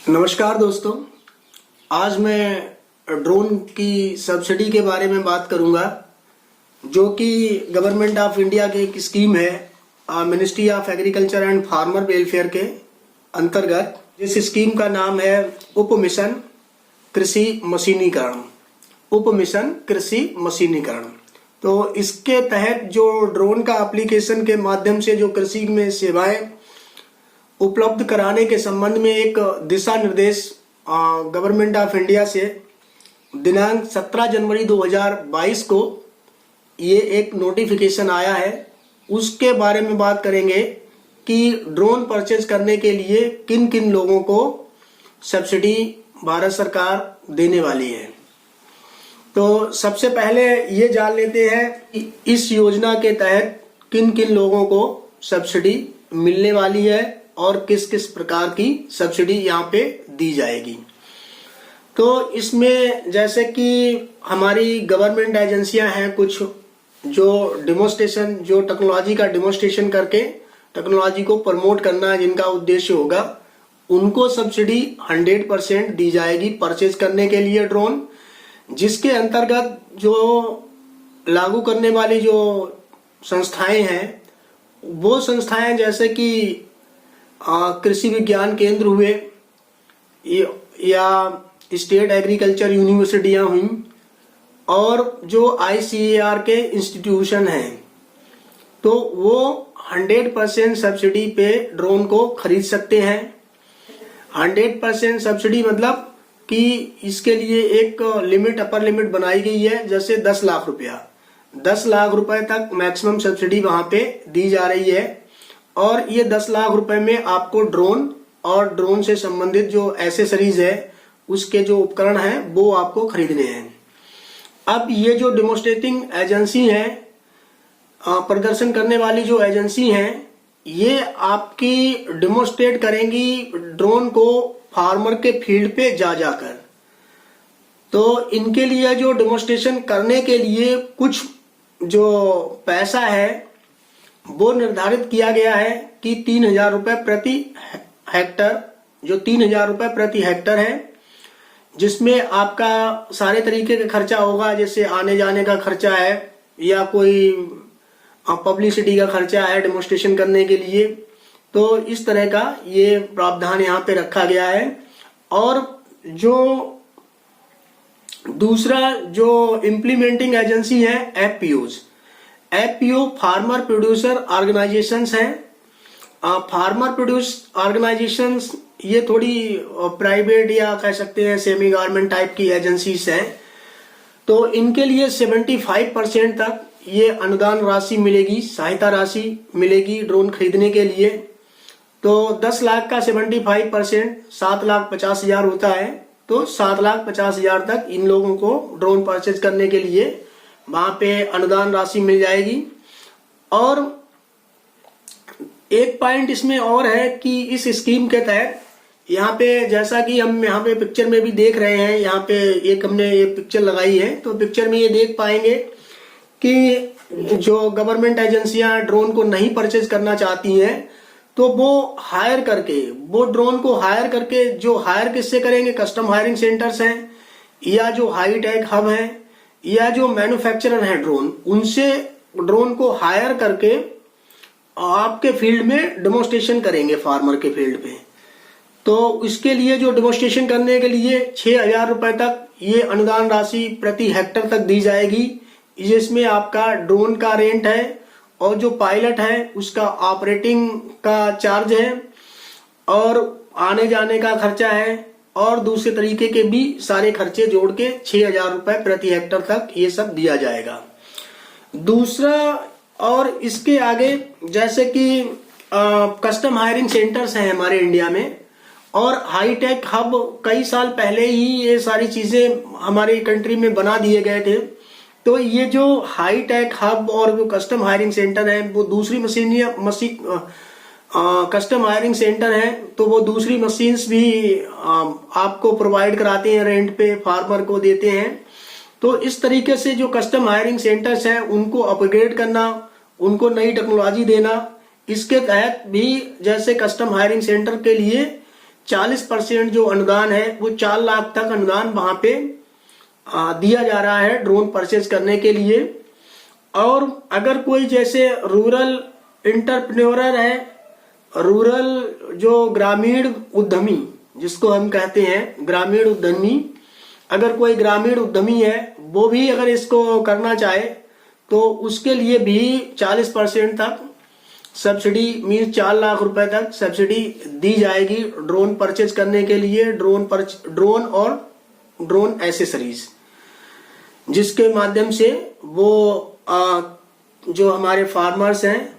नमस्कार दोस्तों। आज मैं ड्रोन की सब्सिडी के बारे में बात करूंगा, जो कि गवर्नमेंट ऑफ इंडिया की एक स्कीम है ministry of agriculture and farmer welfare के अंतर्गत। जिस स्कीम का नाम है उप मिशन कृषि मशीनीकरण। उप मिशन कृषि मशीनीकरण। तो इसके तहत जो ड्रोन का एप्लीकेशन के माध्यम से जो कृषि में सेवाएं उपलब्ध कराने के संबंध में एक दिशा निर्देश गवर्नमेंट ऑफ इंडिया से दिनांक 17 जनवरी 2022 को ये एक नोटिफिकेशन आया है। उसके बारे में बात करेंगे कि ड्रोन परचेज करने के लिए किन किन लोगों को सब्सिडी भारत सरकार देने वाली है। तो सबसे पहले ये जान लेते हैं कि इस योजना के तहत किन किन लोगों को सब्सिडी मिलने वाली है और किस किस प्रकार की सब्सिडी यहाँ पे दी जाएगी। तो इसमें जैसे कि हमारी गवर्नमेंट एजेंसियां हैं कुछ, जो डेमोस्ट्रेशन, जो टेक्नोलॉजी का डेमोस्ट्रेशन करके टेक्नोलॉजी को प्रमोट करना जिनका उद्देश्य होगा, उनको सब्सिडी 100% दी जाएगी परचेज करने के लिए ड्रोन। जिसके अंतर्गत जो लागू करने वाली जो संस्थाएं हैं, वो संस्थाएं जैसे कि कृषि विज्ञान केंद्र हुए या स्टेट एग्रीकल्चर यूनिवर्सिटियां हुई और जो ICAR के इंस्टीट्यूशन हैं, तो वो 100% सब्सिडी पे ड्रोन को खरीद सकते हैं। 100% सब्सिडी मतलब कि इसके लिए एक लिमिट, अपर लिमिट बनाई गई है। जैसे 10 लाख रुपया, 10 लाख रुपए तक मैक्सिमम सब्सिडी वहां पे दी जा रही है। और ये 10 लाख रुपए में आपको ड्रोन और ड्रोन से संबंधित जो एसेसरीज है, उसके जो उपकरण हैं, वो आपको खरीदने हैं। अब ये जो डेमोस्ट्रेटिंग एजेंसी है, प्रदर्शन करने वाली जो एजेंसी हैं, ये आपकी डेमोस्ट्रेट करेंगी ड्रोन को फार्मर के फील्ड पे जा जाकर। तो इनके लिए जो डेमोस्ट्रेशन करने के लिए कुछ जो पैसा है वो निर्धारित किया गया है कि 3,000 रुपए प्रति हेक्टर, जो 3,000 रुपए प्रति हेक्टर है, जिसमें आपका सारे तरीके का खर्चा होगा। जैसे आने जाने का खर्चा है या कोई पब्लिसिटी का खर्चा है डेमोस्ट्रेशन करने के लिए। तो इस तरह का ये प्रावधान यहाँ पे रखा गया है। और जो दूसरा जो इम्प्लीमेंटिंग एजेंसी है FPO फार्मर प्रोड्यूसर ऑर्गेनाइजेशंस हैं। फार्मर प्रोड्यूस ऑर्गेनाइजेशंस ये थोड़ी प्राइवेट या कह सकते हैं सेमी गवर्नमेंट टाइप की एजेंसीज हैं। तो इनके लिए 75% तक ये अनुदान राशि मिलेगी, सहायता राशि मिलेगी ड्रोन खरीदने के लिए। तो 10 लाख का 75% 7,50,000 होता है। तो 7,50,000 तक इन लोगों को ड्रोन परचेज करने के लिए वहां पे अनुदान राशि मिल जाएगी। और एक पॉइंट इसमें और है कि इस स्कीम के तहत यहाँ पे, जैसा कि हम यहाँ पे पिक्चर में भी देख रहे हैं, यहाँ पे एक हमने ये पिक्चर लगाई है, तो पिक्चर में ये देख पाएंगे कि जो गवर्नमेंट एजेंसियां ड्रोन को नहीं परचेज करना चाहती हैं, तो वो हायर करके, वो ड्रोन को हायर करके, जो हायर किससे करेंगे, कस्टम हायरिंग सेंटर्स हैं या जो हाई टेक हब हैं या जो मैन्युफैक्चरर हैं ड्रोन, उनसे ड्रोन को हायर करके आपके फील्ड में डेमोस्ट्रेशन करेंगे फार्मर के फील्ड पे। तो इसके लिए जो डेमोस्ट्रेशन करने के लिए 6,000 रुपए तक ये अनुदान राशि प्रति हेक्टर तक दी जाएगी, जिसमें आपका ड्रोन का रेंट है और जो पायलट है उसका ऑपरेटिंग का चार्ज है और आने जाने का खर्चा है और दूसरे तरीके के भी सारे खर्चे जोड़ के 6,000 रुपए प्रति हेक्टर तक ये सब दिया जाएगा। दूसरा, और इसके आगे जैसे कि कस्टम हायरिंग सेंटर्स हैं हमारे इंडिया में और हाईटेक हब कई साल पहले ही ये सारी चीजें हमारी कंट्री में बना दिए गए थे। तो ये जो हाईटेक हब और जो कस्टम हायरिंग सेंटर है, वो दूसरी कस्टम हायरिंग सेंटर है, तो वो दूसरी मशीन्स भी आपको प्रोवाइड कराते हैं, रेंट पे फार्मर को देते हैं। तो इस तरीके से जो कस्टम हायरिंग सेंटर्स हैं उनको अपग्रेड करना, उनको नई टेक्नोलॉजी देना, इसके तहत भी जैसे कस्टम हायरिंग सेंटर के लिए 40% जो अनुदान है वो 4 लाख तक अनुदान वहां पे दिया जा रहा है ड्रोन परचेज करने के लिए। और अगर कोई जैसे रूरल इंटरप्रेन्योरर है, रूरल जो ग्रामीण उद्यमी जिसको हम कहते हैं ग्रामीण उद्यमी, अगर कोई ग्रामीण उद्यमी है वो भी अगर इसको करना चाहे तो उसके लिए भी 40% तक सब्सिडी मीन्स 4 लाख रुपए तक सब्सिडी दी जाएगी ड्रोन परचेज करने के लिए, ड्रोन और ड्रोन एसेसरीज, जिसके माध्यम से वो जो हमारे फार्मर्स हैं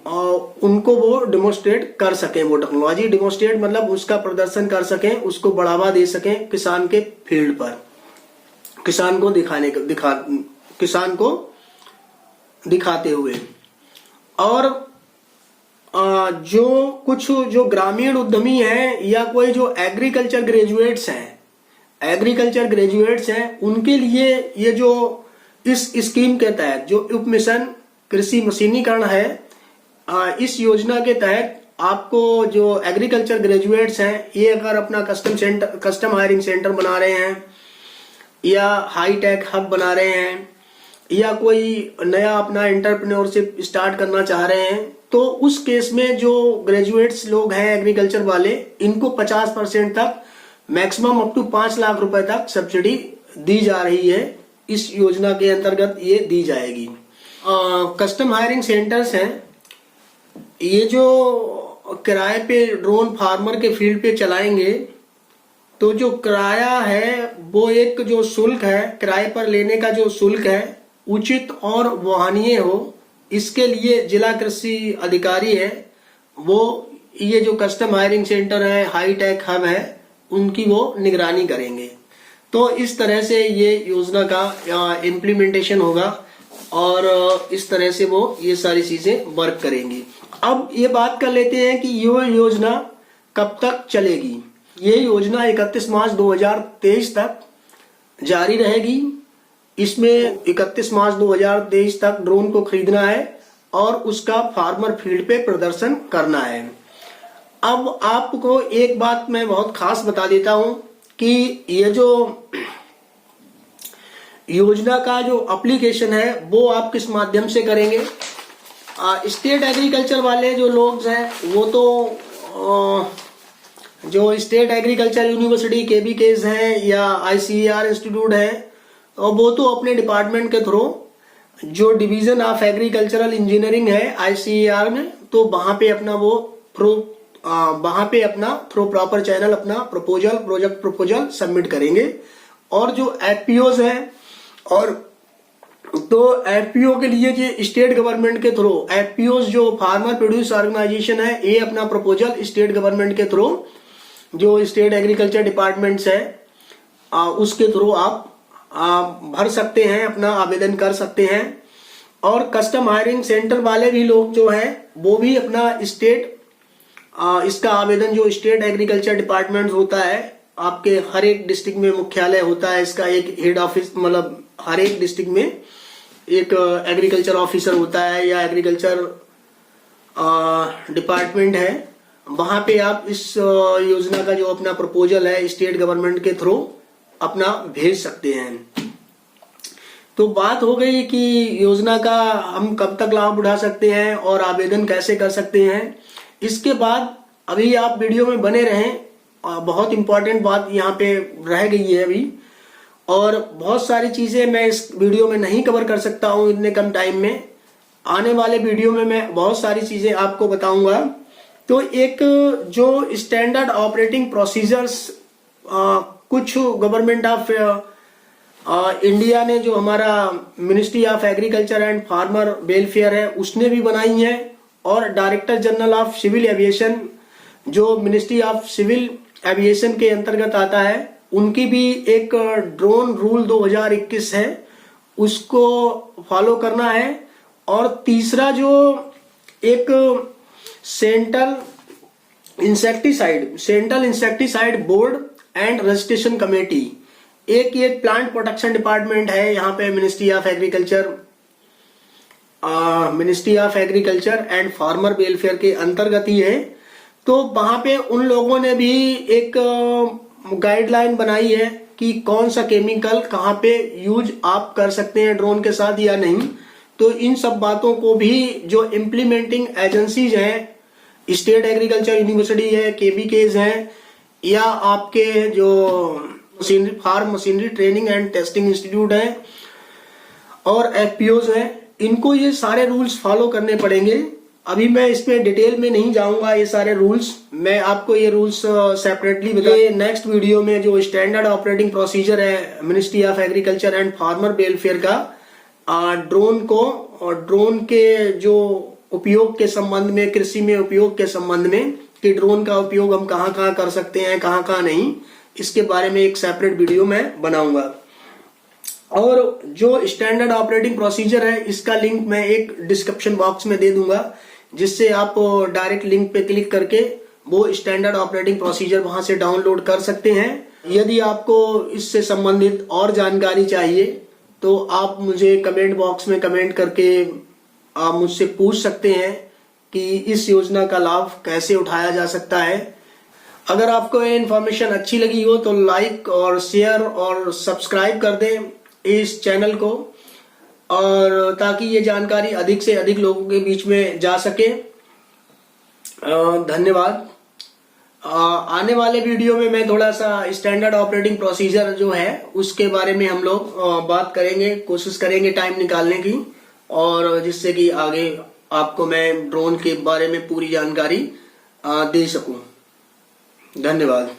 उनको वो डिमोन्स्ट्रेट कर सकें, वो टेक्नोलॉजी डिमोन्स्ट्रेट मतलब उसका प्रदर्शन कर सकें, उसको बढ़ावा दे सकें किसान के फील्ड पर, किसान को दिखाते हुए। और जो ग्रामीण उद्यमी हैं या कोई जो एग्रीकल्चर ग्रेजुएट्स हैं उनके लिए ये जो इस स्कीम के तहत जो उप मिशन कृषि मशीनीकरण है, इस योजना के तहत आपको जो एग्रीकल्चर ग्रेजुएट्स हैं ये अगर अपना कस्टम हायरिंग सेंटर बना रहे हैं या हाईटेक हब बना रहे हैं या कोई नया अपना एंटरप्रेन्योरशिप स्टार्ट करना चाह रहे हैं, तो उस केस में जो ग्रेजुएट्स लोग हैं एग्रीकल्चर वाले, इनको 50% तक मैक्सिमम अप टू 5 लाख रुपए तक सब्सिडी दी जा रही है। इस योजना के अंतर्गत ये दी जाएगी। कस्टम हायरिंग सेंटर्स हैं ये जो किराए पे ड्रोन फार्मर के फील्ड पे चलाएंगे, तो जो किराया है वो एक जो शुल्क है, किराए पर लेने का जो शुल्क है उचित और वहनीय हो, इसके लिए जिला कृषि अधिकारी है वो ये जो कस्टम हायरिंग सेंटर है, हाईटेक हब है, उनकी वो निगरानी करेंगे। तो इस तरह से ये योजना का इम्प्लीमेंटेशन होगा और इस तरह से वो ये सारी चीजें वर्क करेंगी। अब ये बात कर लेते हैं कि ये योजना कब तक चलेगी। ये योजना 31 मार्च 2023 तक जारी रहेगी। इसमें 31 मार्च 2023 तक ड्रोन को खरीदना है और उसका फार्मर फील्ड पे प्रदर्शन करना है। अब आपको एक बात मैं बहुत खास बता देता हूं कि ये जो योजना का जो एप्लीकेशन है वो आप किस माध्यम से करेंगे। स्टेट एग्रीकल्चर वाले जो लोग हैं वो तो जो स्टेट एग्रीकल्चर यूनिवर्सिटी केबीकेज हैं या ICAR इंस्टीट्यूट है, वो तो अपने डिपार्टमेंट के थ्रू जो डिवीजन ऑफ एग्रीकल्चरल इंजीनियरिंग है ICAR में, तो वहां पे अपना थ्रू प्रॉपर चैनल अपना प्रोजेक्ट प्रपोजल सबमिट करेंगे। और जो FPOs हैं, और तो FPO के लिए जो स्टेट गवर्नमेंट के थ्रू FPOs जो फार्मर प्रोड्यूस ऑर्गेनाइजेशन है, ये अपना प्रपोजल स्टेट गवर्नमेंट के थ्रू जो स्टेट एग्रीकल्चर डिपार्टमेंट्स है उसके थ्रू आप भर सकते हैं, अपना आवेदन कर सकते हैं। और कस्टम हायरिंग सेंटर वाले भी लोग जो हैं वो भी अपना इसका आवेदन जो स्टेट एग्रीकल्चर डिपार्टमेंट होता है, आपके हर एक डिस्ट्रिक्ट में मुख्यालय होता है इसका, एक हेड ऑफिस, मतलब हर एक डिस्ट्रिक्ट में एक एग्रीकल्चर ऑफिसर होता है या एग्रीकल्चर डिपार्टमेंट है, वहां पे आप इस योजना का जो अपना प्रपोजल है स्टेट गवर्नमेंट के थ्रू अपना भेज सकते हैं। तो बात हो गई कि योजना का हम कब तक लाभ उठा सकते हैं और आवेदन कैसे कर सकते हैं। इसके बाद अभी आप वीडियो में बने रहें, बहुत इंपॉर्टेंट बात यहाँ पे रह गई है अभी, और बहुत सारी चीजें मैं इस वीडियो में नहीं कवर कर सकता हूँ इतने कम टाइम में। आने वाले वीडियो में मैं बहुत सारी चीजें आपको बताऊंगा। तो एक जो स्टैंडर्ड ऑपरेटिंग प्रोसीजर्स कुछ गवर्नमेंट ऑफ इंडिया ने, जो हमारा ministry of agriculture and farmer welfare है, उसने भी बनाई है, और director general of civil aviation जो मिनिस्ट्री ऑफ सिविल एविएशन के अंतर्गत आता है, उनकी भी एक ड्रोन रूल 2021 है, उसको फॉलो करना है। और तीसरा जो एक central insecticide board and registration committee, एक ये प्लांट प्रोटेक्शन डिपार्टमेंट है यहाँ पे ministry of agriculture and farmer welfare के अंतर्गत ही है। तो वहां पे उन लोगों ने भी एक गाइडलाइन बनाई है कि कौन सा केमिकल कहाँ पे यूज आप कर सकते हैं ड्रोन के साथ या नहीं। तो इन सब बातों को भी जो इम्प्लीमेंटिंग एजेंसीज हैं, स्टेट एग्रीकल्चर यूनिवर्सिटी है, केवीकेज हैं, या आपके जो farm machinery training and testing institute है और एफपीओज हैं, इनको ये सारे रूल्स फॉलो करने पड़ेंगे। अभी मैं इसमें डिटेल में नहीं जाऊंगा, ये सारे रूल्स मैं आपको ये रूल्स सेपरेटली बताए नेक्स्ट वीडियो में। जो स्टैंडर्ड ऑपरेटिंग प्रोसीजर है ministry of agriculture and farmer welfare का ड्रोन को और ड्रोन के जो उपयोग के संबंध में, कृषि में उपयोग के संबंध में, कि ड्रोन का उपयोग हम कहाँ कहाँ कर सकते हैं, कहाँ कहाँ नहीं, इसके बारे में एक सेपरेट वीडियो मैं बनाऊंगा। और जो स्टैंडर्ड ऑपरेटिंग प्रोसीजर है इसका लिंक मैं एक डिस्क्रिप्शन बॉक्स में दे दूंगा, जिससे आप डायरेक्ट लिंक पे क्लिक करके वो स्टैंडर्ड ऑपरेटिंग प्रोसीजर वहां से डाउनलोड कर सकते हैं। यदि आपको इससे संबंधित और जानकारी चाहिए तो आप मुझे कमेंट बॉक्स में कमेंट करके आप मुझसे पूछ सकते हैं कि इस योजना का लाभ कैसे उठाया जा सकता है। अगर आपको ये इन्फॉर्मेशन अच्छी लगी हो तो लाइक और शेयर और सब्सक्राइब कर दें इस चैनल को, और ताकि ये जानकारी अधिक से अधिक लोगों के बीच में जा सके। धन्यवाद। आने वाले वीडियो में मैं थोड़ा सा स्टैंडर्ड ऑपरेटिंग प्रोसीजर जो है उसके बारे में हम लोग बात करेंगे, कोशिश करेंगे टाइम निकालने की, और जिससे कि आगे आपको मैं ड्रोन के बारे में पूरी जानकारी दे सकूं। धन्यवाद।